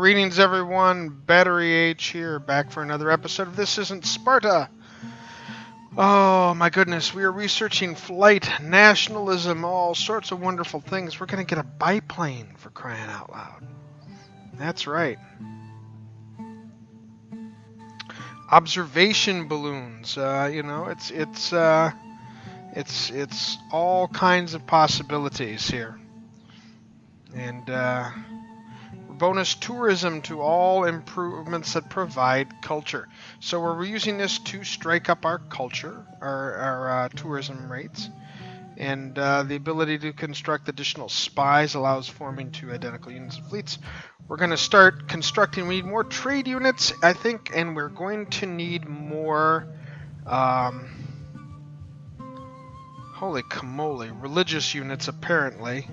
Greetings, everyone. Battery H here, back for another episode of This Isn't Sparta. Oh, my goodness. We are researching flight, nationalism, all sorts of wonderful things. We're going to get a biplane, for crying out loud. That's right. Observation balloons. It's all kinds of possibilities here. And, bonus tourism to all improvements that provide culture. So we're using this to strike up our culture, our tourism rates, and the ability to construct additional spies allows forming two identical units of fleets. We're going to start constructing. We need more trade units, I think, and we're going to need more, holy camole, religious units apparently.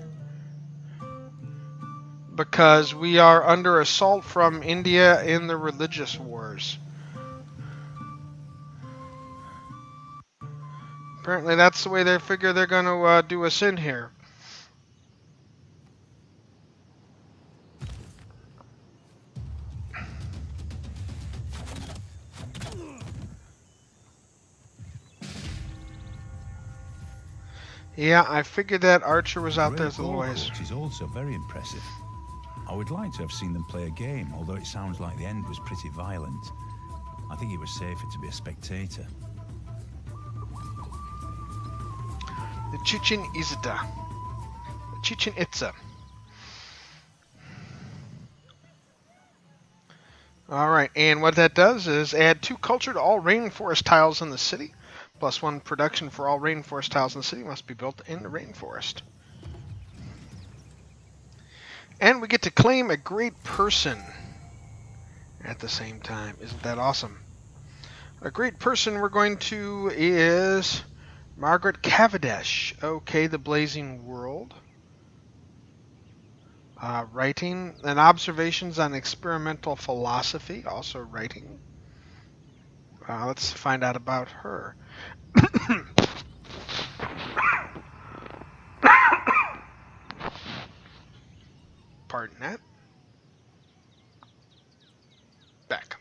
Because we are under assault from India in the religious wars. Apparently that's the way they figure they're going to do us in here. Yeah, I figured that Archer was out there as always. Which is also very impressive. I would like to have seen them play a game, although it sounds like the end was pretty violent. I think it was safer to be a spectator. The Chichen Itza. Alright, and what that does is add 2 culture to all rainforest tiles in the city. Plus 1 production for all rainforest tiles in the city must be built in the rainforest. And we get to claim a great person at the same time. Isn't that awesome? A great person we're going to is Margaret Cavendish. Okay, the Blazing World. Writing and observations on experimental philosophy. Also writing. Let's find out about her. Pardon that. Back.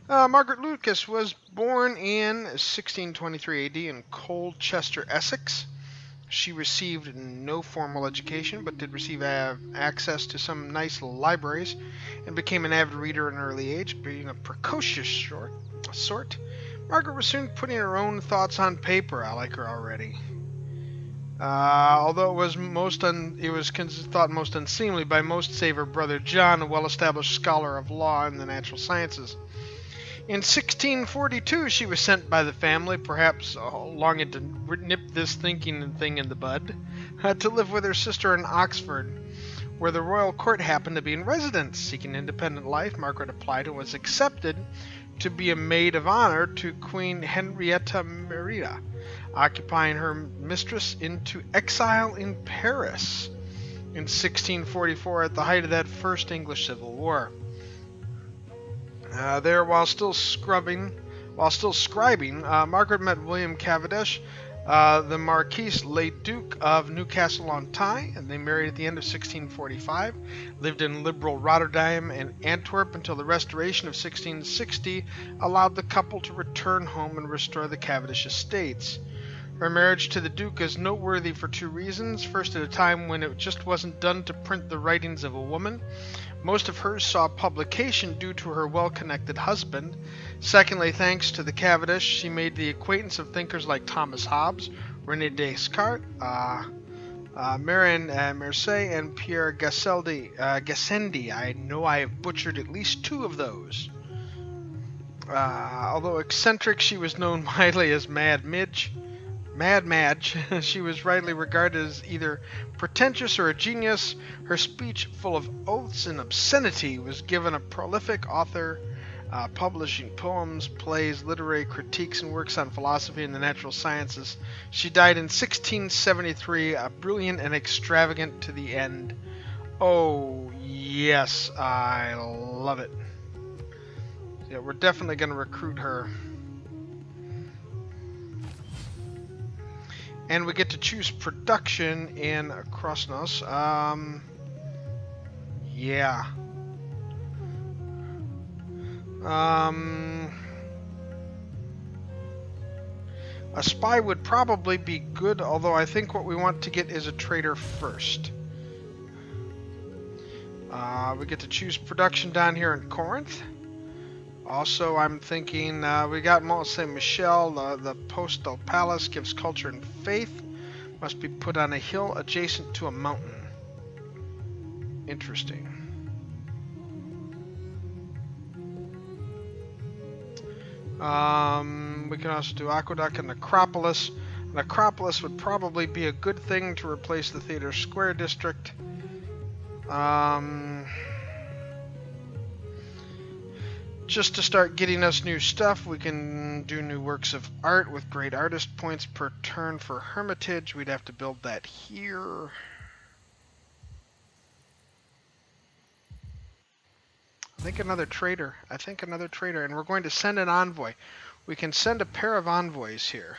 Margaret Lucas was born in 1623 AD in Colchester, Essex. She received no formal education, but did receive access to some nice libraries and became an avid reader at an early age, being a precocious sort. Margaret was soon putting her own thoughts on paper. I like her already. Although it was thought most unseemly by most save her brother John, a well-established scholar of law and the natural sciences. In 1642, she was sent by the family, perhaps longing to nip this thinking thing in the bud, to live with her sister in Oxford, where the royal court happened to be in residence. Seeking independent life, Margaret applied and was accepted to be a maid of honor to Queen Henrietta Maria, occupying her mistress into exile in Paris in 1644 at the height of that first English Civil War. There, while still scribing, Margaret met William Cavendish, the Marquis late Duke of Newcastle on Tyne, and they married at the end of 1645, lived in liberal Rotterdam and Antwerp until the Restoration of 1660 allowed the couple to return home and restore the Cavendish estates. Her marriage to the Duke is noteworthy for 2 reasons. First, at a time when it just wasn't done to print the writings of a woman. Most of hers saw publication due to her well-connected husband. Secondly, thanks to the Cavendish, she made the acquaintance of thinkers like Thomas Hobbes, René Descartes, Marin Mercier, and Pierre Gassendi. I know I have butchered at least 2 of those. Although eccentric, she was known widely as Mad Madge. She was rightly regarded as either pretentious or a genius. Her speech, full of oaths and obscenity, was given a prolific author, publishing poems, plays, literary critiques, and works on philosophy and the natural sciences. She died in 1673, brilliant and extravagant to the end. Oh, yes, I love it. Yeah, we're definitely going to recruit her. And we get to choose production in Krosnos. Yeah. A spy would probably be good, although I think what we want to get is a trader first. We get to choose production down here in Corinth. Also, I'm thinking we got Mont Saint Michel. The postal palace gives culture and faith. Must be put on a hill adjacent to a mountain. Interesting. We can also do Aqueduct and Necropolis. Necropolis would probably be a good thing to replace the Theater Square district. Just to start getting us new stuff, we can do new works of art with great artist points per turn for Hermitage. We'd have to build that here. I think another trader, and we're going to send an envoy. We can send a pair of envoys here.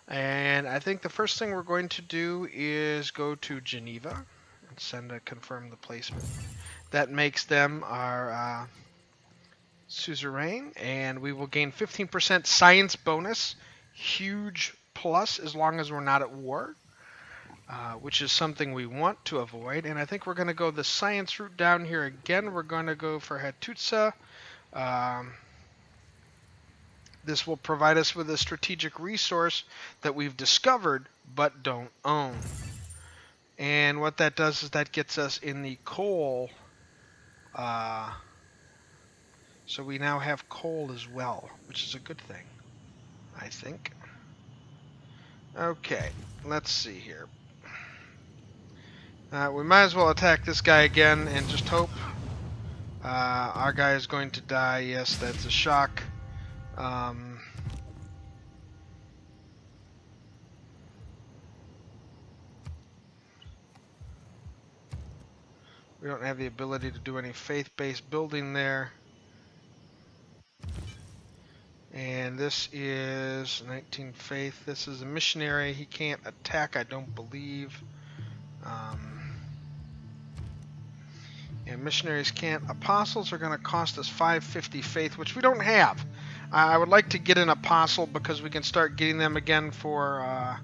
And I think the first thing we're going to do is go to Geneva and confirm the placement. That makes them our suzerain, and we will gain 15% science bonus. Huge plus as long as we're not at war, which is something we want to avoid. And I think we're going to go the science route down here again. We're going to go for Hattusa. This will provide us with a strategic resource that we've discovered but don't own. And what that does is that gets us in the coal. So we now have coal as well, which is a good thing, I think. Okay, let's see here. We might as well attack this guy again and just hope. Our guy is going to die. Yes, that's a shock. We don't have the ability to do any faith-based building there. And this is 19 faith. This is a missionary. He can't attack, I don't believe. And missionaries can't. Apostles are going to cost us 550 faith, which we don't have. I would like to get an apostle because we can start getting them again for...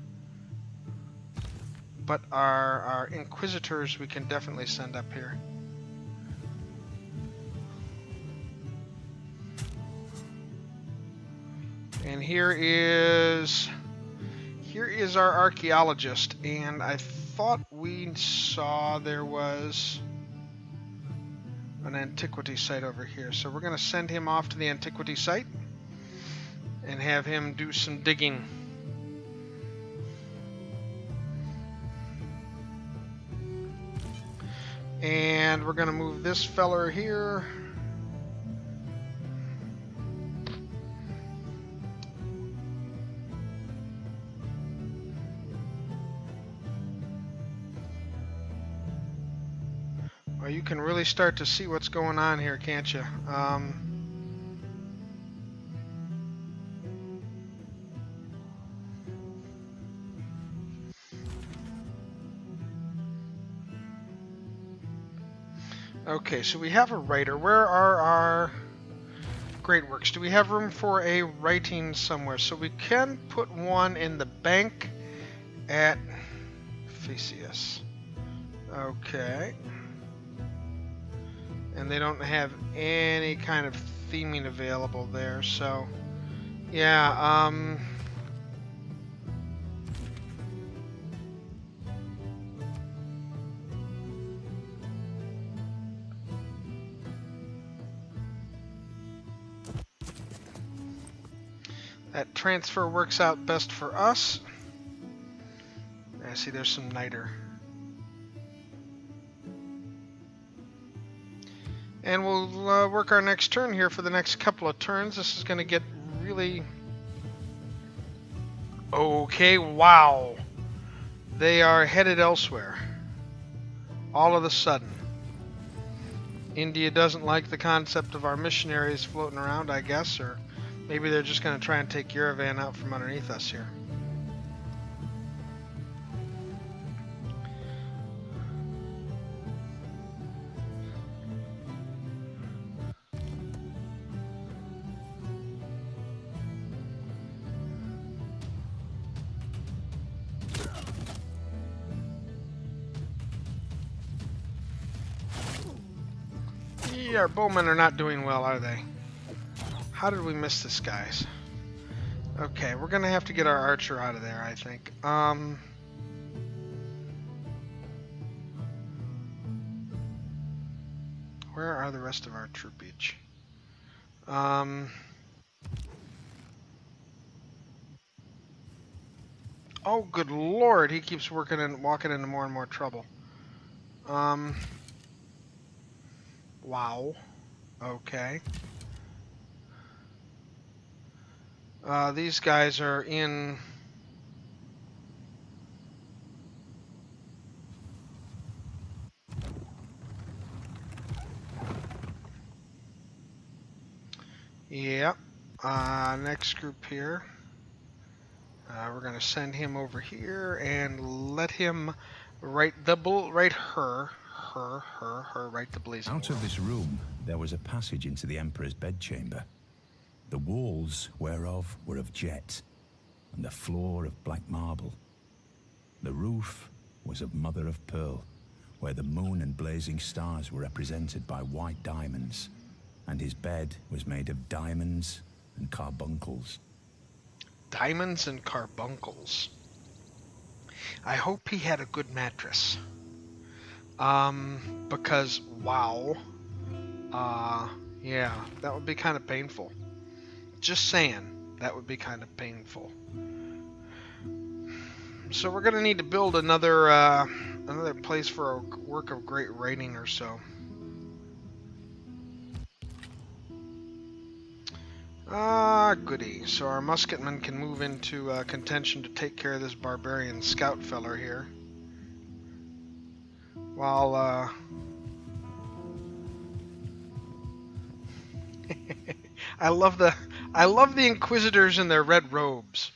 but our inquisitors we can definitely send up here. And here is our archaeologist, and I thought we saw there was an antiquity site over here. So we're going to send him off to the antiquity site and have him do some digging. And we're going to move this feller here. Well, you can really start to see what's going on here, can't you? Okay, so we have a writer. Where are our great works? Do we have room for a writing somewhere? So we can put one in the bank at Theseus. Okay. And they don't have any kind of theming available there, so yeah, that transfer works out best for us. I see there's some niter. And we'll work our next turn here for the next couple of turns. This is going to get really... Okay, wow. They are headed elsewhere. All of a sudden. India doesn't like the concept of our missionaries floating around, I guess, or maybe they're just going to try and take Yerevan out from underneath us here. Our bowmen are not doing well, are they? How did we miss this, guys? Okay, we're gonna have to get our archer out of there, I think. Where are the rest of our troopage? Oh, good lord, he keeps walking into more and more trouble. Wow. Okay. These guys are in... Yep. Next group here. We're gonna send him over here and let him write the write her write the blazing. Out of this room, there was a passage into the Emperor's bedchamber. The walls whereof were of jet, and the floor of black marble. The roof was of mother of pearl, where the moon and blazing stars were represented by white diamonds, and his bed was made of diamonds and carbuncles. Diamonds and carbuncles. I hope he had a good mattress. Because, wow. Yeah, that would be kind of painful. Just saying, that would be kind of painful. So we're gonna need to build another place for a work of great writing or so. Goody. So our musketmen can move into contention to take care of this barbarian scout feller here. While, I love the Inquisitors in their red robes.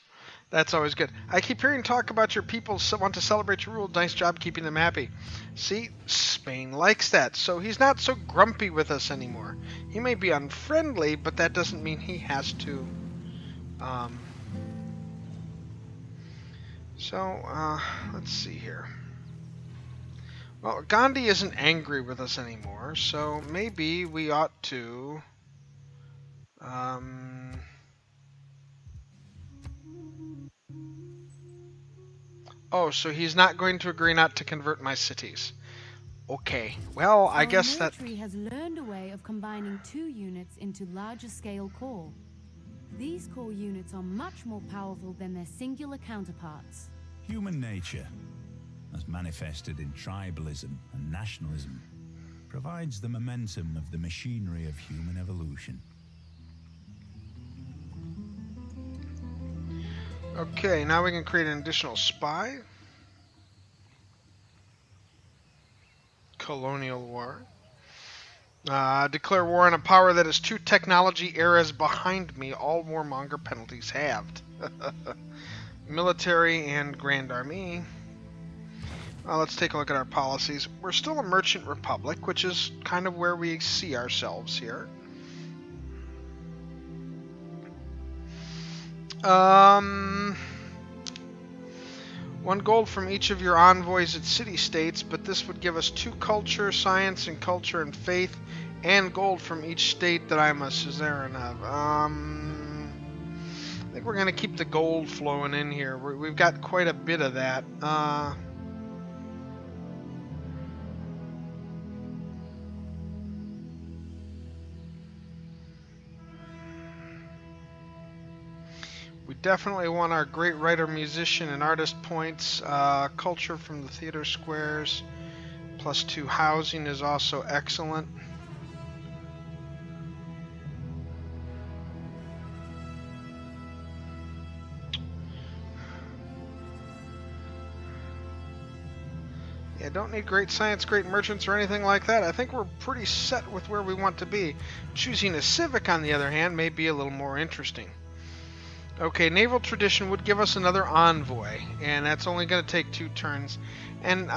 That's always good. I keep hearing talk about your people want to celebrate your rule. Nice job keeping them happy. See, Spain likes that, so he's not so grumpy with us anymore. He may be unfriendly, but that doesn't mean he has to. Let's see here. Well, Gandhi isn't angry with us anymore, so maybe we ought to... Oh, so he's not going to agree not to convert my cities. Okay, well, I guess that... Our military has learned a way of combining 2 units into larger scale corps. These corps units are much more powerful than their singular counterparts. Human nature, as manifested in tribalism and nationalism, provides the momentum of the machinery of human evolution. Okay, now we can create an additional spy. Colonial war. Declare war on a power that is 2 technology eras behind me. All warmonger penalties halved. Military and Grand Army. Let's take a look at our policies. We're still a merchant republic, which is kind of where we see ourselves here. 1 gold from each of your envoys at city-states, but this would give us 2 culture, science, and culture and faith, and gold from each state that I'm a suzerain of. I think we're going to keep the gold flowing in here. We've got quite a bit of that. We definitely want our great writer, musician, and artist points. Culture from the theater squares. +2 housing is also excellent. Yeah, don't need great science, great merchants, or anything like that. I think we're pretty set with where we want to be. Choosing a civic, on the other hand, may be a little more interesting. Okay, naval tradition would give us another envoy, and that's only going to take 2 turns. And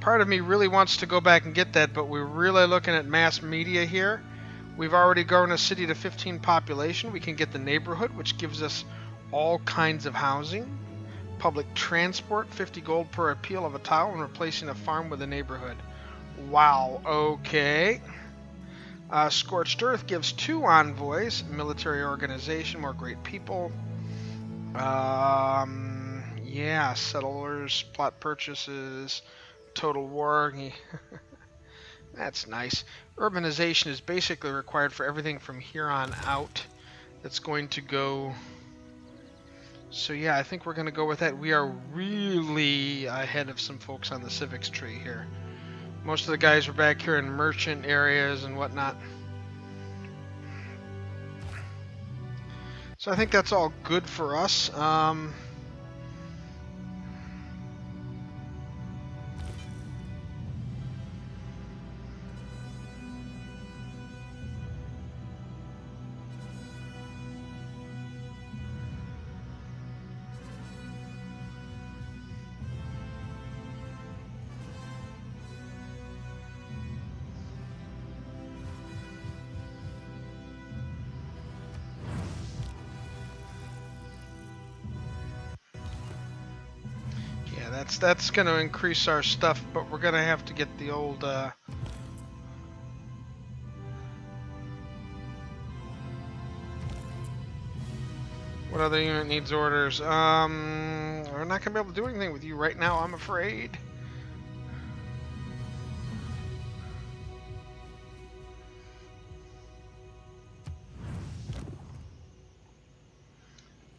part of me really wants to go back and get that, but we're really looking at mass media here. We've already grown a city to 15 population. We can get the neighborhood, which gives us all kinds of housing. Public transport, 50 gold per appeal of a tile when replacing a farm with a neighborhood. Wow, okay. Scorched Earth gives 2 envoys. Military organization, more great people. Yeah, settlers, plot purchases, total war. That's nice. Urbanization is basically required for everything from here on out. That's going to go... So yeah, I think we're going to go with that. We are really ahead of some folks on the civics tree here. Most of the guys are back here in merchant areas and whatnot. So I think that's all good for us. Yeah, that's going to increase our stuff, but we're going to have to get the old... What other unit needs orders? We're not going to be able to do anything with you right now, I'm afraid.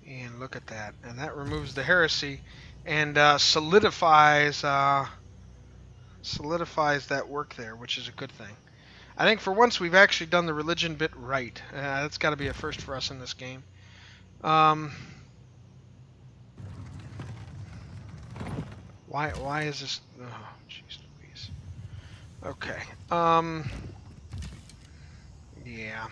And look at that. And that removes the heresy and solidifies that work there, which is a good thing. I think for once we've actually done the religion bit right. That's got to be a first for us in this game. Why is this? Oh, jeez Louise. Okay. Yeah.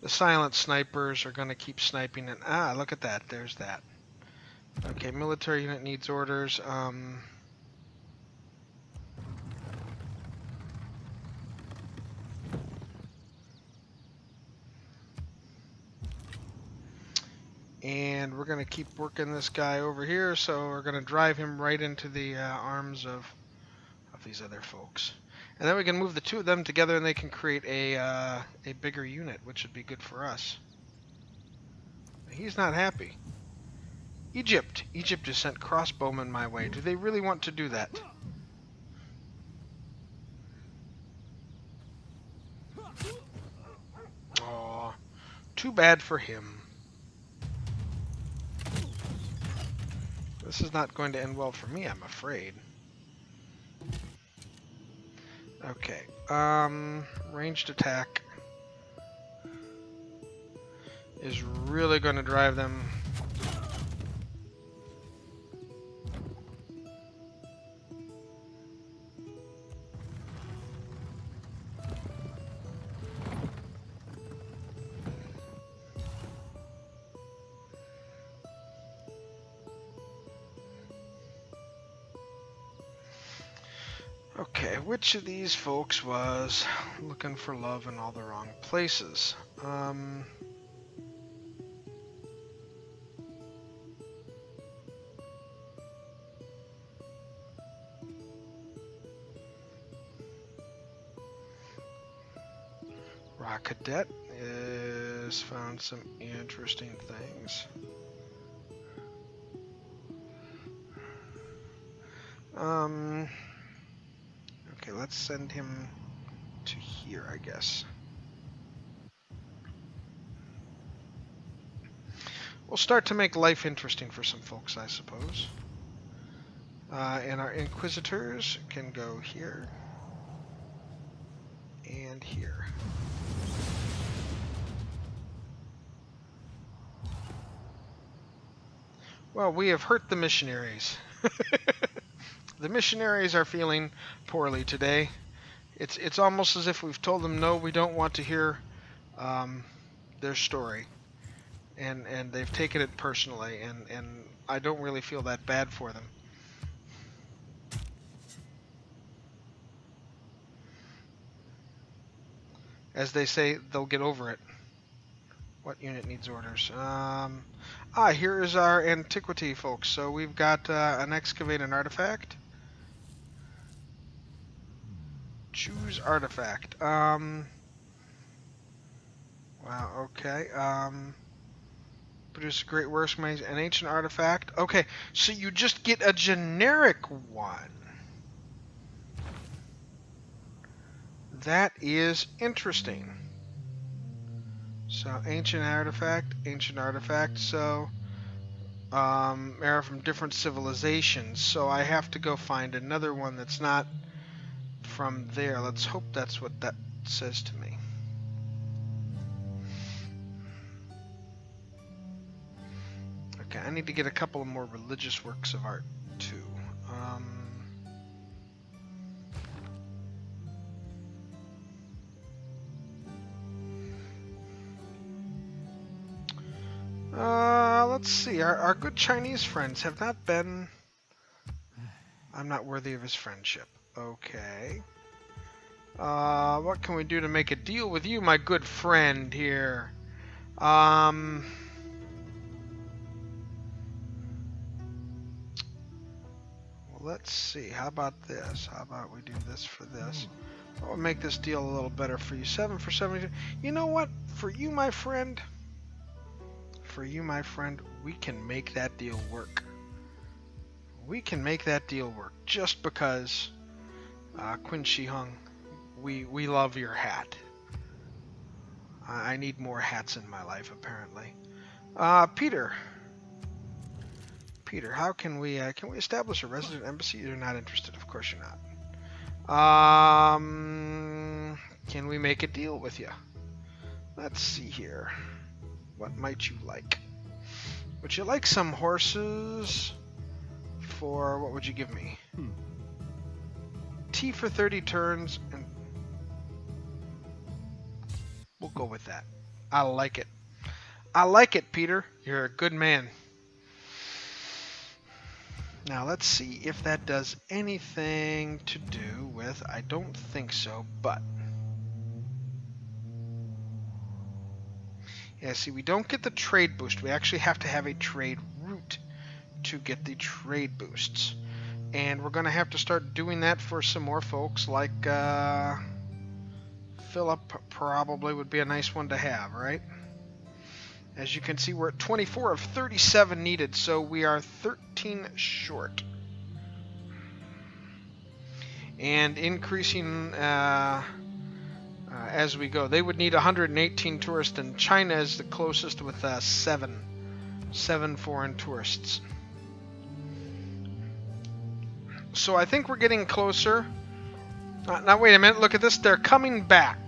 The silent snipers are going to keep sniping it. Ah, look at that. There's that. Okay, military unit needs orders. And we're going to keep working this guy over here, so we're going to drive him right into the arms of these other folks. And then we can move the 2 of them together and they can create a bigger unit, which would be good for us. He's not happy. Egypt. Egypt has sent crossbowmen my way. Do they really want to do that? Aw, too bad for him. This is not going to end well for me, I'm afraid. Okay, ranged attack is really going to drive them. Okay, which of these folks was looking for love in all the wrong places? Rock Cadet has found some interesting things. Okay, let's send him to here, I guess. We'll start to make life interesting for some folks, I suppose. And our Inquisitors can go here and here. Well, we have hurt the missionaries. The missionaries are feeling poorly today. It's almost as if we've told them, no, we don't want to hear their story. And they've taken it personally, and I don't really feel that bad for them. As they say, they'll get over it. What unit needs orders? Here is our antiquity, folks. So we've got an excavated artifact. Choose artifact. Wow, okay. Produce a great works, an ancient artifact. Okay, so you just get a generic one. That is interesting. So ancient artifact. So era from different civilizations. So I have to go find another one that's not from there. Let's hope that's what that says to me. Okay, I need to get a couple of more religious works of art too. Let's see. Our good Chinese friends have not been... I'm not worthy of his friendship. Okay. What can we do to make a deal with you, my good friend here? Well, let's see. How about this? How about we do this for this? I'll make this deal a little better for you. 7 for 72. You know what? For you, my friend, we can make that deal work. We can make that deal work just because, Qin Shi Huang, we love your hat. I need more hats in my life, apparently. Peter, how can we establish a resident embassy? You're not interested, of course you're not. Can we make a deal with you? Let's see here. What might you like? Would you like some horses? For what would you give me? T for 30 turns, and we'll go with that. I like it. I like it, Peter. You're a good man. Now let's see if that does anything to do with... I don't think so, but... Yeah, see, we don't get the trade boost. We actually have to have a trade route to get the trade boosts. And we're going to have to start doing that for some more folks, like Philip probably would be a nice one to have, right? As you can see, we're at 24 of 37 needed, so we are 13 short. And increasing as we go. They would need 118 tourists, and China is the closest with 7 foreign tourists. So I think we're getting closer. Now wait a minute, look at this. They're coming back.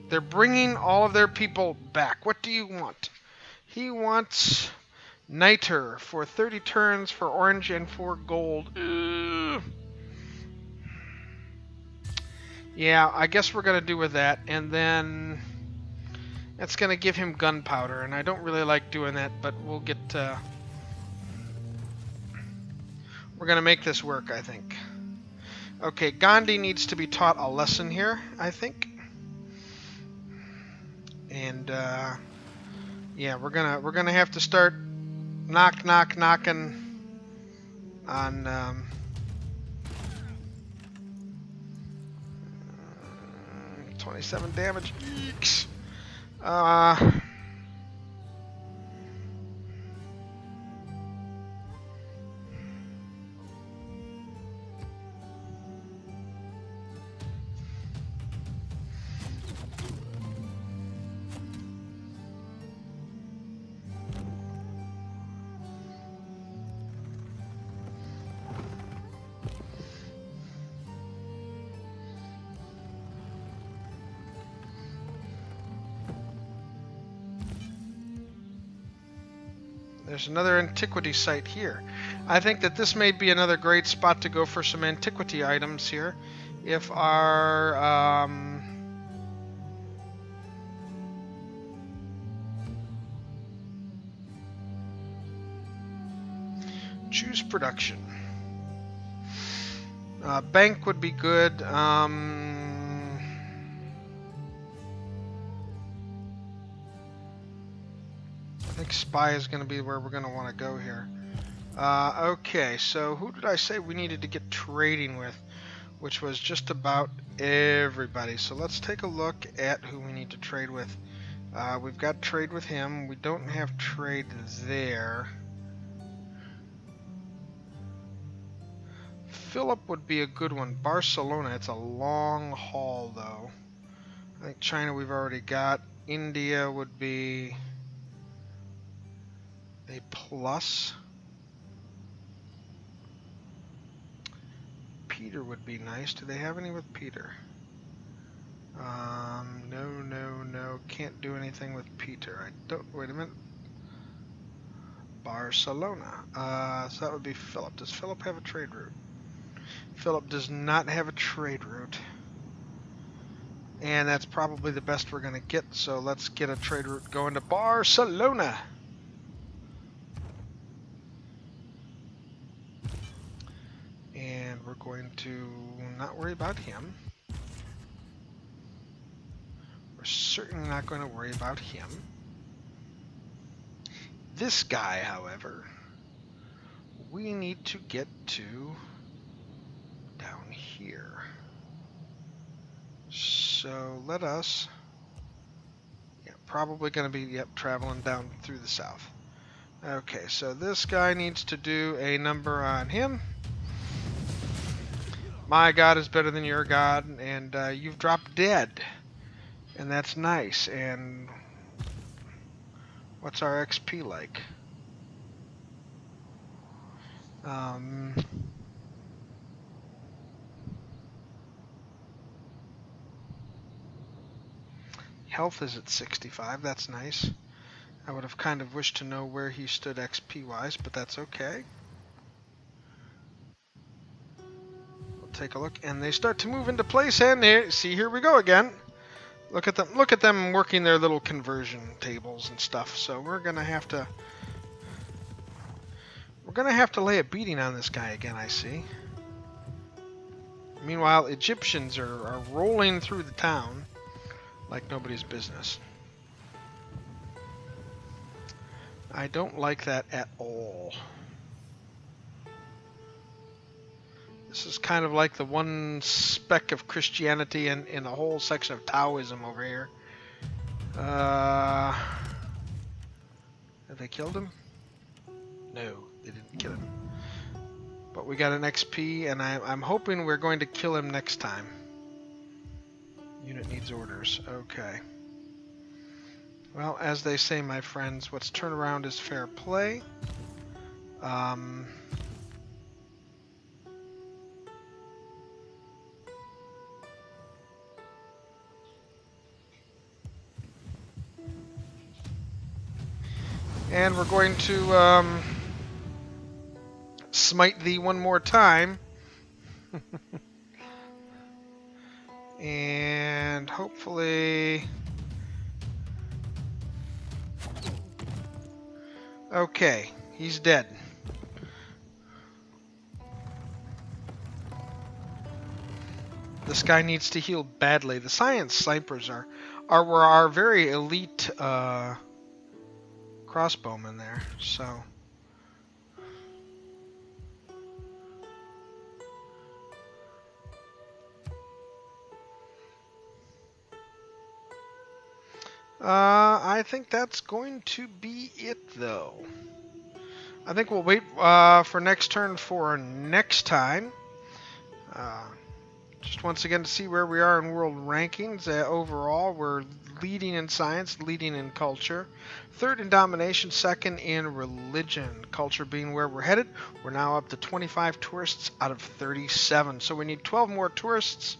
They're bringing all of their people back. What do you want? He wants Niter for 30 turns for orange and for gold. Ugh. Yeah, I guess we're going to do with that. And then it's going to give him gunpowder. And I don't really like doing that, but we'll get... we're going to make this work, I think. Okay, Gandhi needs to be taught a lesson here, I think. And yeah, we're gonna have to start knocking on 27 damage. Eeks. There's another antiquity site here. I think that this may be another great spot to go for some antiquity items here. If our... choose production. Bank would be good. I think spy is going to be where we're going to want to go here. Okay, so who did I say we needed to get trading with? Which was just about everybody. So let's take a look at who we need to trade with. We've got trade with him. We don't have trade there. Philip would be a good one. Barcelona, it's a long haul though. I think China we've already got. India would be a plus. Peter would be nice. Do they have any with Peter? No. Can't do anything with Peter. I don't. Wait a minute. Barcelona. So that would be Philip. Does Philip have a trade route? Philip does not have a trade route. And that's probably the best we're going to get. So let's get a trade route going to Barcelona. And we're going to not worry about him. We're certainly not going to worry about him. This guy, however, we need to get to down here. So let us, probably going to be, traveling down through the south. Okay, so this guy needs to do a number on him. My God is better than your God, and you've dropped dead. And that's nice. And what's our XP like? Health is at 65, that's nice. I would have kind of wished to know where he stood XP-wise, but that's okay. We'll take a look, and they start to move into place, and there, see, here we go again. Look at them working their little conversion tables and stuff. So we're gonna have to lay a beating on this guy again, I see. Meanwhile, Egyptians are rolling through the town like nobody's business. I don't like that at all. This is kind of like the one speck of Christianity in a whole section of Taoism over here. Have they killed him? No, they didn't kill him. But we got an XP, and I'm hoping we're going to kill him next time. Unit needs orders. Okay. Well, as they say, my friends, what's turnaround is fair play. And we're going to smite thee one more time. And hopefully... Okay, he's dead. This guy needs to heal badly. The science snipers are very elite crossbowmen there, so... I think that's going to be it, though. I think we'll wait for next turn for next time. Just once again to see where we are in world rankings. Overall, we're leading in science, leading in culture, third in domination, second in religion. Culture being where we're headed. We're now up to 25 tourists out of 37. So we need 12 more tourists.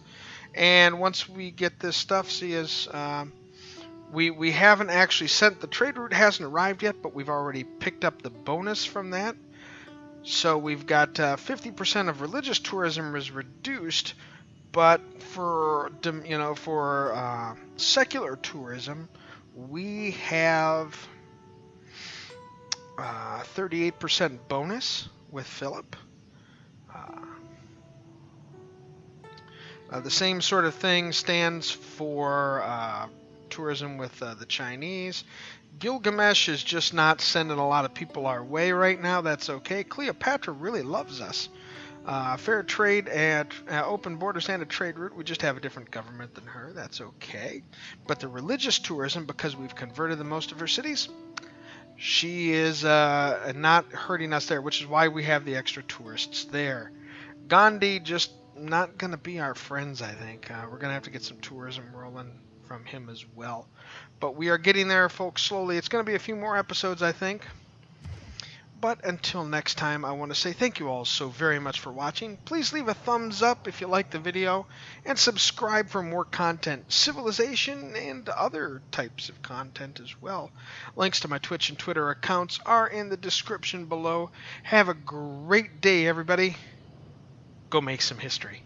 And once we get this stuff, see as... We haven't actually sent, the trade route hasn't arrived yet, but we've already picked up the bonus from that. So we've got 50% of religious tourism is reduced, but for secular tourism, we have 38% bonus with Philip. The same sort of thing stands for tourism with the Chinese. Gilgamesh is just not sending a lot of people our way right now. That's okay. Cleopatra really loves us. Fair trade and open borders and a trade route. We just have a different government than her. That's okay. But the religious tourism, because we've converted the most of her cities, she is not hurting us there, which is why we have the extra tourists there. Gandhi just not going to be our friends, I think. We're going to have to get some tourism rolling from him as well. But we are getting there, folks, slowly. It's going to be a few more episodes, I think. But until next time, I want to say thank you all so very much for watching. Please leave a thumbs up if you liked the video, and subscribe for more content, civilization, and other types of content as well. Links to my Twitch and Twitter accounts are in the description below. Have a great day, everybody. Go make some history.